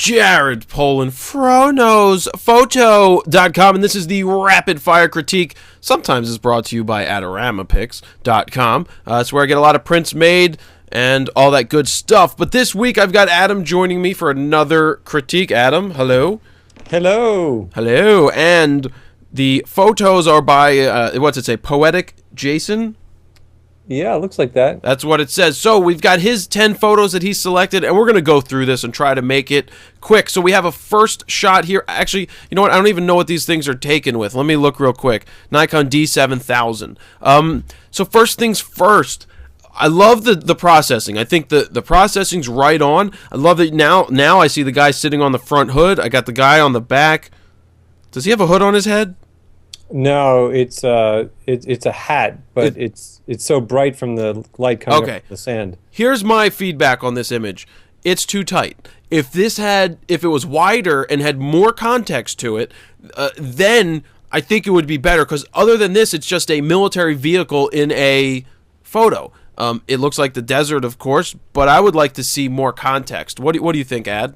Jared Polin, FroKnowsPhoto.com, and this is the Rapid Fire Critique. Sometimes it's brought to you by AdoramaPix.com. It's where I get a lot of prints made and all that good stuff. But this week I've got Adam joining me for another critique. Adam, hello. Hello. Hello. And the photos are by, what's it say, Poetic Jason? Yeah, it looks like that. That's what it says. So we've got his 10 photos that he selected, and we're going to go through this and try to make it quick. So we have a first shot here. Actually, you know what? I don't even know what these things are taken with. Let me look real quick. Nikon D7000. So first things first. I love the processing. I think the processing's right on. I love that now I see the guy sitting on the front hood. I got the guy on the back. Does he have a hood on his head? No, it's a hat, but it's so bright from the light coming from the sand. Here's my feedback on this image. It's too tight. If it was wider and had more context to it, then I think it would be better. Because other than this, it's just a military vehicle in a photo. It looks like the desert, of course, but I would like to see more context. What do you think, Ad?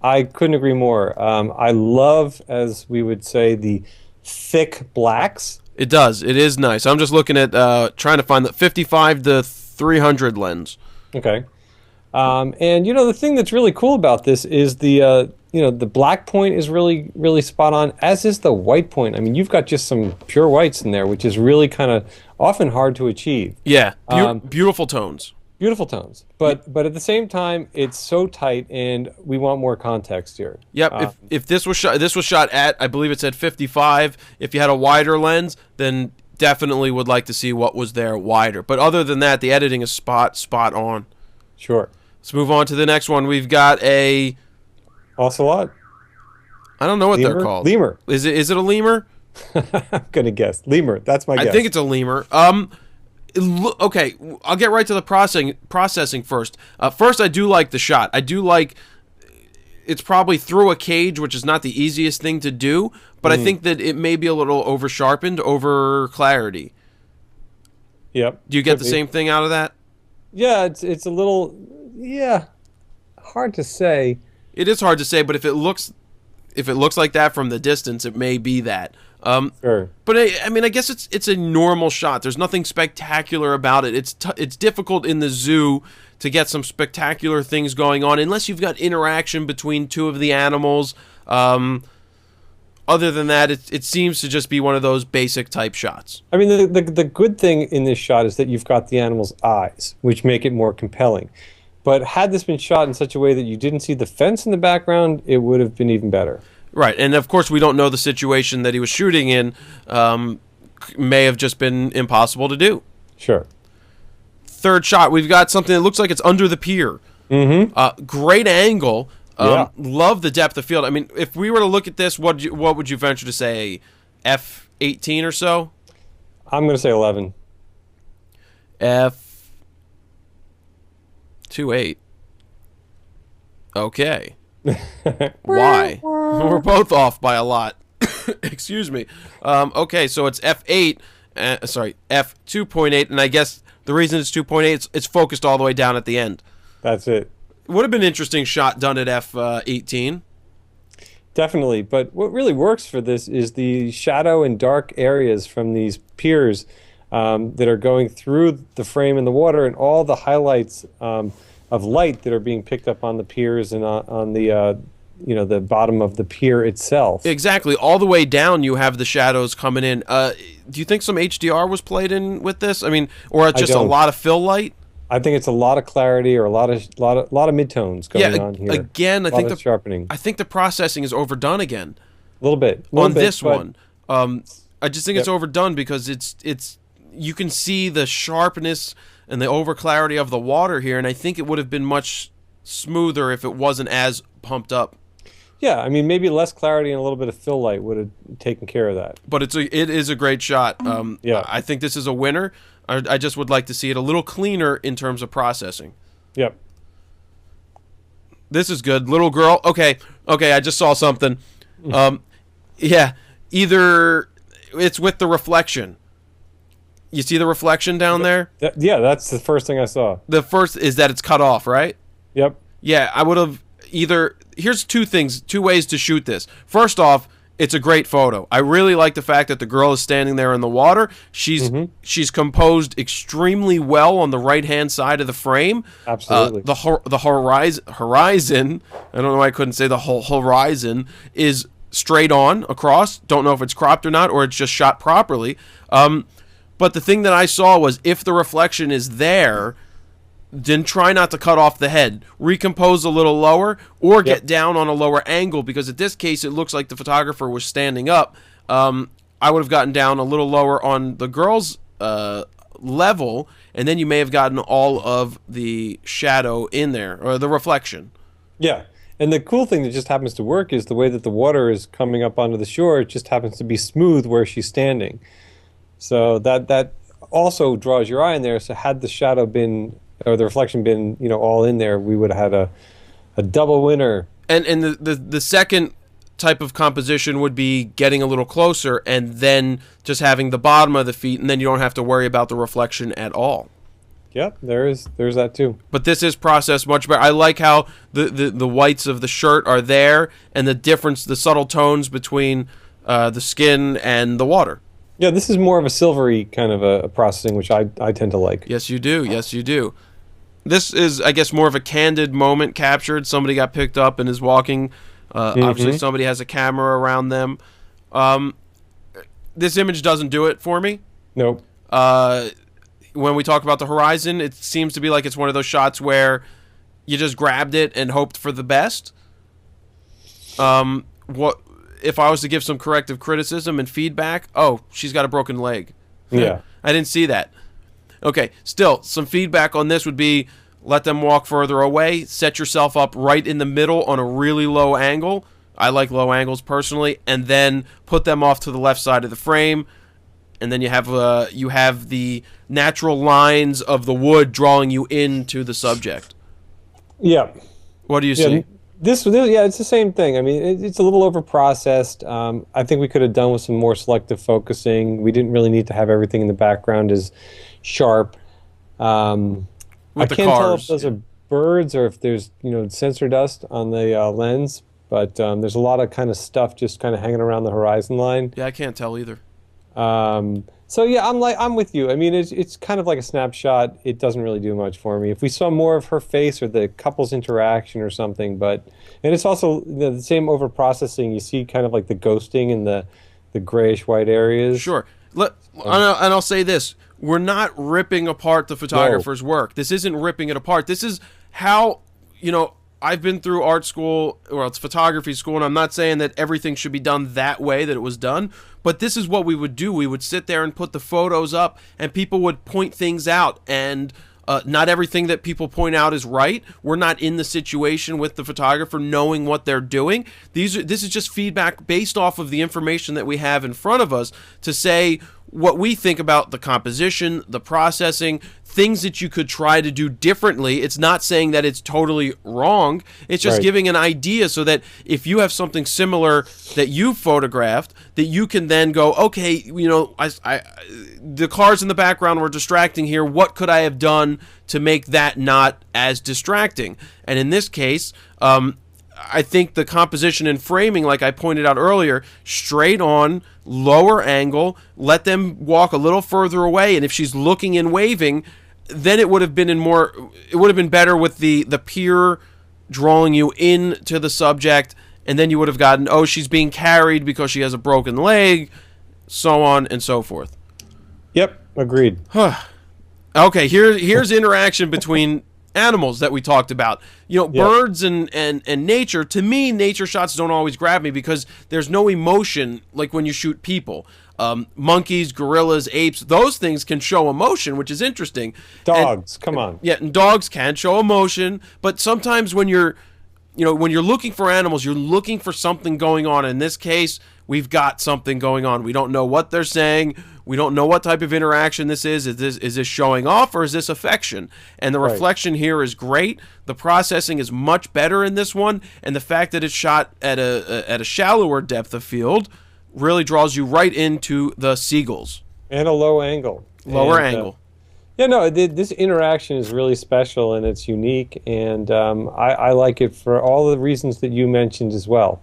I couldn't agree more. I love, as we would say, the thick blacks. It does. It is nice. I'm just looking at trying to find the 55 to 300 lens. Okay. And you know, the thing that's really cool about this is the the black point is really spot on, as is the white point. I mean, you've got just some pure whites in there, which is really kind of often hard to achieve. Yeah. Beautiful tones. Beautiful tones, but at the same time, it's so tight, and we want more context here. Yep. If this was shot at, I believe it's at 55. If you had a wider lens, then definitely would like to see what was there wider. But other than that, the editing is spot on. Sure. Let's move on to the next one. We've got a Ocelot. I don't know what they're called. Lemur. Is it a lemur? I'm gonna guess lemur. That's my guess. I think it's a lemur. Okay, I'll get right to the processing first. First, I do like the shot. I do like it's probably through a cage, which is not the easiest thing to do, but I think that it may be a little over-sharpened, over clarity. Yep. Do you get the same thing out of that? Yeah, it's a little, hard to say. It is hard to say, but if it looks like that from the distance, it may be that. Sure. But I mean, I guess it's a normal shot. There's nothing spectacular about it. It's difficult in the zoo to get some spectacular things going on unless you've got interaction between two of the animals. Other than that, it seems to just be one of those basic type shots. I mean, the good thing in this shot is that you've got the animal's eyes, which make it more compelling. But had this been shot in such a way that you didn't see the fence in the background, it would have been even better. Right, and of course we don't know the situation that he was shooting in. May have just been impossible to do. Sure. Third shot, we've got something that looks like it's under the pier. Mm-hmm. Great angle. Yeah. Love the depth of field. I mean, if we were to look at this, what would you venture to say? F18 or so? I'm going to say 11. F28. Okay. Why? We're both off by a lot. Excuse me. Okay, so it's F8. Sorry, F2.8, and I guess the reason it's 2.8, it's focused all the way down at the end. That's it. Would have been an interesting shot done at F18. Definitely, but what really works for this is the shadow and dark areas from these piers that are going through the frame in the water, and all the highlights of light that are being picked up on the piers and on the the bottom of the pier itself. Exactly. All the way down, you have the shadows coming in. Do you think some HDR was played in with this? I mean, or just a lot of fill light? I think it's a lot of clarity or a lot of midtones going on here. Again, I think the sharpening. I think the processing is overdone again. A little bit on this one. I just think it's overdone because it's you can see the sharpness and the over clarity of the water here, and I think it would have been much smoother if it wasn't as pumped up. Yeah, I mean, maybe less clarity and a little bit of fill light would have taken care of that. But it is a great shot. Yeah. I think this is a winner. I just would like to see it a little cleaner in terms of processing. Yep. This is good. Little girl. Okay, I just saw something. Yeah, either it's with the reflection. You see the reflection down there? Yeah, that's the first thing I saw. The first is that it's cut off, right? Yep. Yeah, I would have... here's two ways to shoot this. First off, it's a great photo. I really like the fact that the girl is standing there in the water. She's composed extremely well on the right-hand side of the frame. Absolutely. The horizon, I don't know why I couldn't say the whole horizon, is straight on across. Don't know if it's cropped or not, or it's just shot properly. But the thing that I saw was if the reflection is there, then try not to cut off the head. Recompose a little lower or get down on a lower angle, because in this case it looks like the photographer was standing up. I would have gotten down a little lower on the girl's level, and then you may have gotten all of the shadow in there, or the reflection. Yeah. And the cool thing that just happens to work is the way that the water is coming up onto the shore, it just happens to be smooth where she's standing. So that also draws your eye in there. So had the shadow been, or the reflection been, all in there, we would have had a double winner. And the second type of composition would be getting a little closer and then just having the bottom of the feet, and then you don't have to worry about the reflection at all. Yep, there's that too. But this is processed much better. I like how the whites of the shirt are there, and the difference, the subtle tones between the skin and the water. Yeah, this is more of a silvery kind of a processing, which I tend to like. Yes, you do. Yes, you do. This is, I guess, more of a candid moment captured. Somebody got picked up and is walking. Obviously, somebody has a camera around them. This image doesn't do it for me. Nope. When we talk about the horizon, it seems to be like it's one of those shots where you just grabbed it and hoped for the best. What if I was to give some corrective criticism and feedback? Oh, she's got a broken leg. Yeah. I didn't see that. Okay, still, some feedback on this would be let them walk further away, set yourself up right in the middle on a really low angle. I like low angles personally, and then put them off to the left side of the frame, and then you have the natural lines of the wood drawing you into the subject. Yeah. What do you see? This it's the same thing. I mean, it's a little over-processed. I think we could have done with some more selective focusing. We didn't really need to have everything in the background as sharp. I can't tell if those are birds or if there's sensor dust on the lens, but there's a lot of kind of stuff just kind of hanging around the horizon line. Yeah, I can't tell either. So yeah, I'm with you. I mean, it's kind of like a snapshot. It doesn't really do much for me. If we saw more of her face or the couple's interaction or something, and it's also the same over processing. You see kind of like the ghosting in the grayish white areas. Sure. And I'll say this: we're not ripping apart the photographer's work. This isn't ripping it apart. This is how I've been through art school, or it's photography school, and I'm not saying that everything should be done that way that it was done, but this is what we would do. We would sit there and put the photos up, and people would point things out, and not everything that people point out is right. We're not in the situation with the photographer knowing what they're doing. This is just feedback based off of the information that we have in front of us to say what we think about the composition, the processing, things that you could try to do differently. It's not saying that it's totally wrong. It's just giving an idea so that if you have something similar that you photographed, that you can then go, okay, the cars in the background were distracting here. What could I have done to make that not as distracting? And in this case, I think the composition and framing, like I pointed out earlier, straight on, lower angle, let them walk a little further away, and if she's looking and waving, then it would have been better with the Pier drawing you into the subject, and then you would have gotten, oh, she's being carried because she has a broken leg, so on and so forth. Yep, agreed. Okay, here's interaction between animals that we talked about. Birds and nature. To me, nature shots don't always grab me because there's no emotion like when you shoot people. Monkeys, gorillas, apes, those things can show emotion, which is interesting. Dogs, come on. Yeah, and dogs can show emotion, but sometimes when you're looking for animals, you're looking for something going on. In this case, we've got something going on. We don't know what they're saying. We don't know what type of interaction this is. Is this showing off or is this affection? And the reflection here is great. The processing is much better in this one, and the fact that it's shot at a shallower depth of field really draws you right into the seagulls. And a low angle. Lower angle. Yeah, no, this interaction is really special and it's unique, and I like it for all the reasons that you mentioned as well.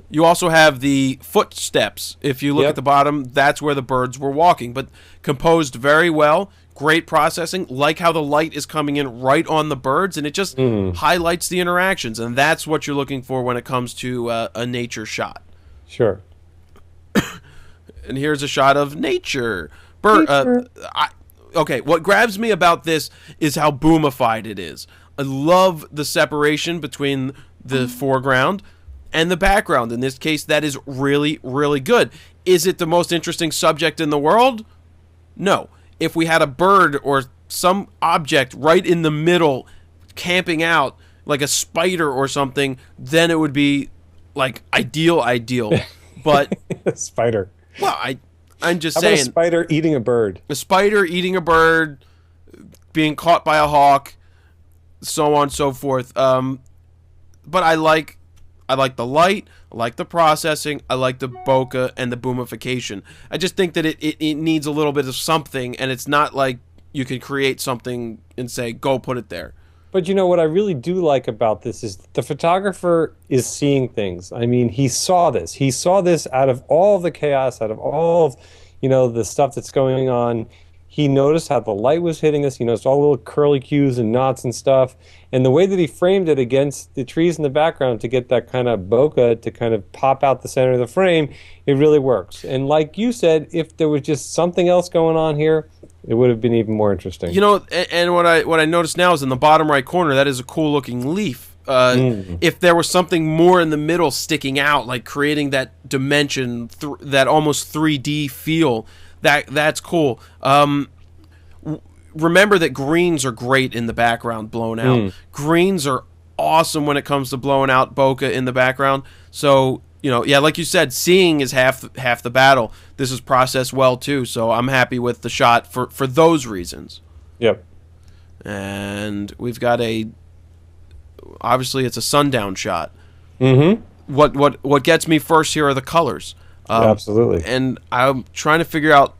You also have the footsteps. If you look Yep. at the bottom, that's where the birds were walking, but composed very well. Great processing. Like how the light is coming in right on the birds, and it just highlights the interactions, and that's what you're looking for when it comes to a nature shot. Sure. And here's a shot of nature. Okay, what grabs me about this is how boomified it is. I love the separation between the foreground and the background. In this case, that is really, really good. Is it the most interesting subject in the world? No. If we had a bird or some object right in the middle camping out, like a spider or something, then it would be like ideal. But Spider. well, I'm just How about saying, a spider eating a bird? a spider eating a bird, being caught by a hawk, so on and so forth. But I like the light, I like the processing, I like the bokeh and the boomification. I just think that it needs a little bit of something, and it's not like you can create something and say, go put it there. But you know what I really do like about this is the photographer is seeing things. I mean, he saw this. He saw this out of all the chaos, out of all of, the stuff that's going on. He noticed how the light was hitting us. He noticed all the little curlicues and knots and stuff. And the way that he framed it against the trees in the background to get that kind of bokeh to kind of pop out the center of the frame, it really works. And like you said, if there was just something else going on here, it would have been even more interesting. And what I noticed now is in the bottom right corner, that is a cool looking leaf. If there was something more in the middle sticking out, like creating that dimension, that almost 3D feel, that's cool. Remember that greens are great in the background, blown out. Greens are awesome when it comes to blowing out bokeh in the background. So, like you said, seeing is half the battle. This is processed well too, so I'm happy with the shot for those reasons. Yep. And we've got obviously it's a sundown shot. Mm-hmm. What gets me first here are the colors. Absolutely. And I'm trying to figure out,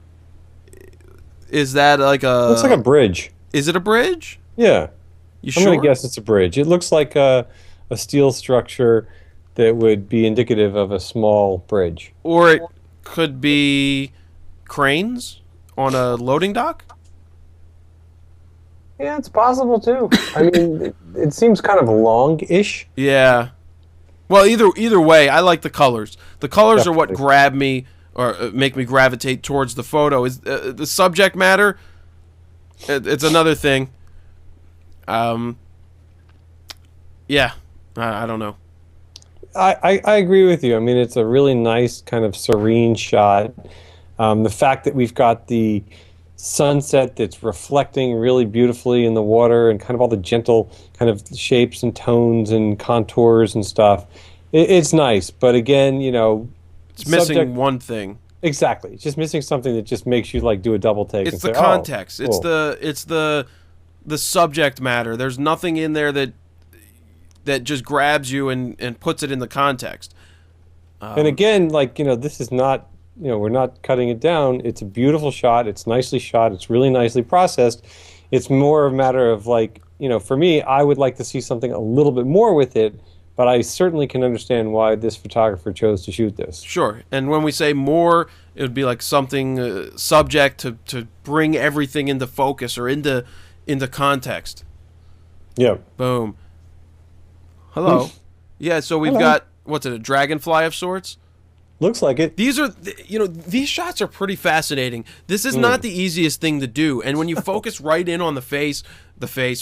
is that like looks like a bridge. Is it a bridge? Yeah. You I'm sure? going to guess it's a bridge. It looks like a steel structure that would be indicative of a small bridge. Or it could be cranes on a loading dock? Yeah, it's possible too. I mean, it seems kind of long-ish. Yeah. Well, either way, I like the colors. The colors are what grab me or make me gravitate towards the photo. Is the subject matter? It's another thing. Yeah, I don't know. I agree with you. I mean, it's a really nice kind of serene shot. The fact that we've got the sunset that's reflecting really beautifully in the water and kind of all the gentle kind of shapes and tones and contours and stuff. It's nice, but again, it's missing one thing. Exactly. It's just missing something that just makes you like do a double take. It's and the say, context. Oh, It's cool. the subject matter. There's nothing in there that just grabs you and puts it in the context. And again, this is not, we're not cutting it down. It's a beautiful shot. It's nicely shot. It's really nicely processed. It's more a matter of for me, I would like to see something a little bit more with it, but I certainly can understand why this photographer chose to shoot this. Sure. And when we say more, it would be like something subject to bring everything into focus or into context. Yep. Boom. Hello. Yeah, so we've got, what's it, a dragonfly of sorts? Looks like it. These are, these shots are pretty fascinating. This is not the easiest thing to do. And when you focus right in on the face,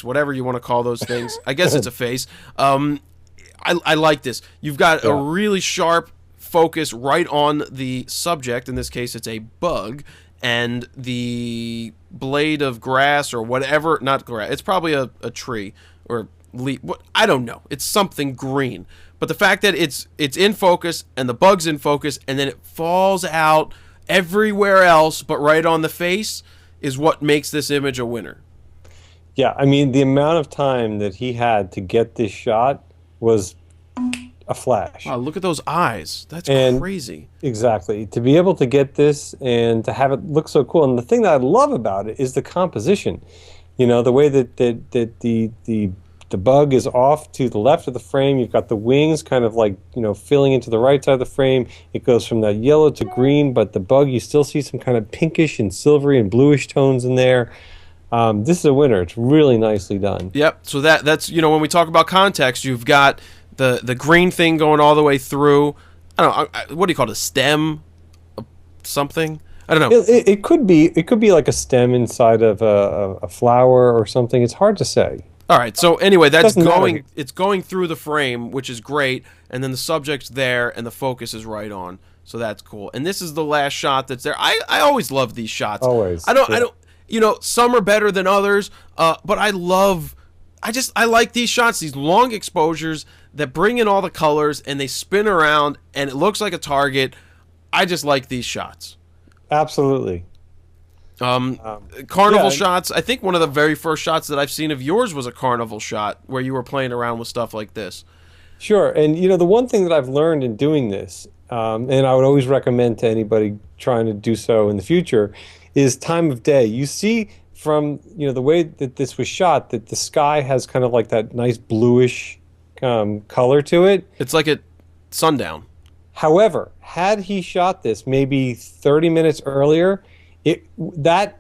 whatever you want to call those things, I guess it's a face. I like this. You've got a really sharp focus right on the subject. In this case, it's a bug. And the blade of grass or whatever, not grass, it's probably a tree or leaf. I don't know. It's something green. But the fact that it's in focus and the bug's in focus and then it falls out everywhere else but right on the face is what makes this image a winner. Yeah, I mean, the amount of time that he had to get this shot was a flash. Wow, look at those eyes. That's And crazy. exactly. To be able to get this and to have it look so cool. And the thing that I love about it is the composition. You know, the way that the bug is off to the left of the frame. You've got the wings kind of like, you know, filling into the right side of the frame. It goes from that yellow to green, but the bug, you still see some kind of pinkish and silvery and bluish tones in there. This is a winner. It's really nicely done. Yep. So that's, you know, when we talk about context, you've got the green thing going all the way through. I don't know, what do you call it? A stem? Something? I don't know. It could be like a stem inside of a flower or something. It's hard to say. All right. So anyway, that's Doesn't matter. it's going through the frame, which is great, and then the subject's there and the focus is right on. So that's cool. And this is the last shot that's there. I always love these shots. Always. I don't you know, some are better than others, but I like these shots, these long exposures that bring in all the colors and they spin around and it looks like a target. I just like these shots. Absolutely. Carnival shots. I think one of the very first shots that I've seen of yours was a carnival shot where you were playing around with stuff like this. Sure. And, you know, the one thing that I've learned in doing this, and I would always recommend to anybody trying to do so in the future, is time of day. You see from, you know, the way that this was shot that the sky has kind of like that nice bluish color to it. It's like at sundown. However, had he shot this maybe 30 minutes earlier, that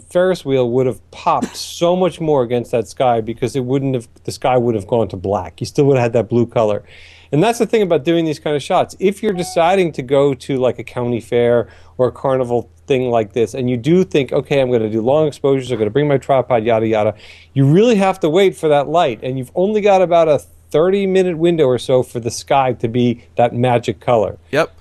Ferris wheel would have popped so much more against that sky because the sky would have gone to black. You still would have had that blue color. And that's the thing about doing these kind of shots. If you're deciding to go to like a county fair or a carnival thing like this, and you do think, okay, I'm going to do long exposures, I'm going to bring my tripod, yada, yada, you really have to wait for that light. And you've only got about a 30-minute window or so for the sky to be that magic color. Yep.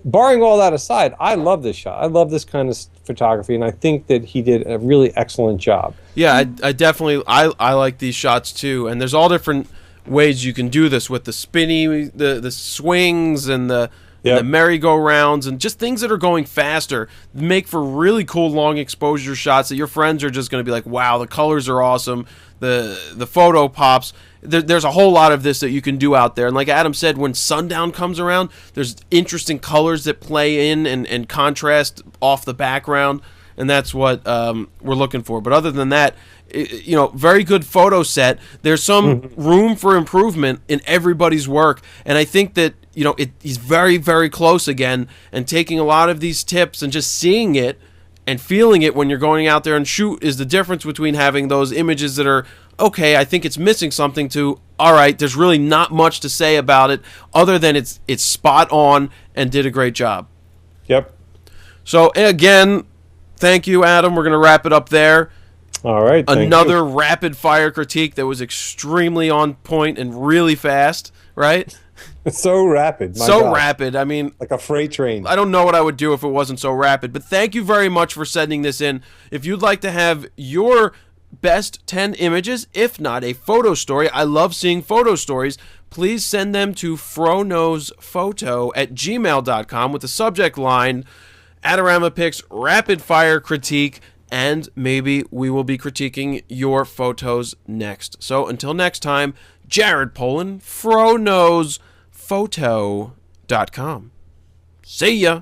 Barring all that aside, I love this shot. I love this kind of photography, and I think that he did a really excellent job. Yeah, I definitely I like these shots too. And there's all different ways you can do this with the spinny, the swings and the merry-go-rounds and just things that are going faster make for really cool long exposure shots that your friends are just going to be like, wow, the colors are awesome, the photo pops. There's a whole lot of this that you can do out there. And like Adam said, when sundown comes around, there's interesting colors that play in and contrast off the background. And that's what we're looking for. But other than that, you know, very good photo set. There's some room for improvement in everybody's work. And I think that, you know, he's very, very close again. And taking a lot of these tips and just seeing it and feeling it when you're going out there and shoot is the difference between having those images that are, okay, I think it's missing something, to, all right, there's really not much to say about it other than it's spot on and did a great job. Yep. So, again, thank you, Adam. We're going to wrap it up there. All right. Another rapid fire critique that was extremely on point and really fast, right? It's so rapid. My so God. rapid. I mean, like a freight train. I don't know what I would do if it wasn't so rapid. But thank you very much for sending this in. If you'd like to have your best 10 images, if not a photo story, I love seeing photo stories, please send them to fronosphoto@gmail.com with the subject line AdoramaPix Rapid Fire Critique, and maybe we will be critiquing your photos next. So until next time, Jared Polin, fronosphoto.com. See ya!